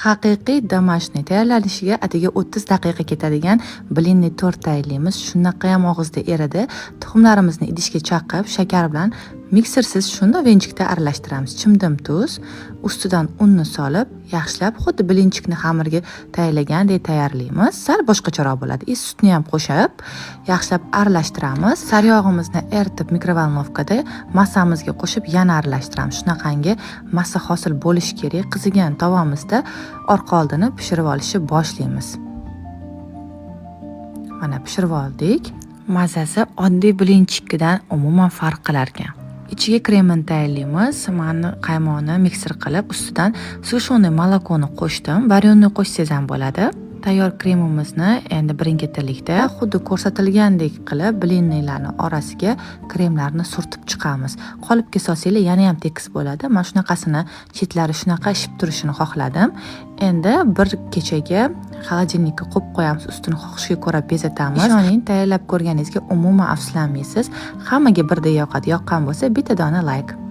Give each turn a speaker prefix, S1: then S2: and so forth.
S1: Haqiqiy domashniy tayyorlanishiga atigi 30 daqiqa ketadigan blinni tort tayyorlaymiz. Shunaqa ham og'izda eridi. Tuxumlarimizni idishga chaqib, shakar bilan miksersiz shunda venchikda aralashtiramiz. Chimdim tuz, ustidan unni solib, yaxshilab xuddi blinchikni xamirga tayyorlagandek tayyorlaymiz. Sal boshqacharoq bo'ladi. Sutni ham qo'shib, yaxshilab aralashtiramiz. Saryog'imizni eritib mikrovalnovkada massamizga qo'shib yana aralashtiramiz. Shunaqangi massa hosil bo'lishi kerak. Qizigan tovamizda orqa oldini pishirib olishni boshlaymiz. Mana pishirib oldik. Mazasi oddiy blinchikidan umuman farq qilar ekan. Ichiga kremini tayyorlaymiz. Mana qaymoqni mikser qilib, ustidan sushoniy molokoni qo'shdim. Varyonni qo'shsangiz ham bo'ladi. Tayyor kremimizni endi birin-ketinlikda xuddi ko'rsatilgandek qilib blinnilarni orasiga kremlarni surtib chiqamiz. Qolipga solsanglar yana ham tekis bo'ladi. Mana shunaqasini chetlari shunaqa ishib turishini xohladim. Endi bir kechaga xolodilnikka qo'yib qo'yamiz. Ustini xohishga ko'ra bezatamiz. Ishoning, tayyorlab ko'rganingizga umuman afsuslanmaysiz. Hammaga birdek yoqadi. Yoqqan bo'lsa bitta dona like.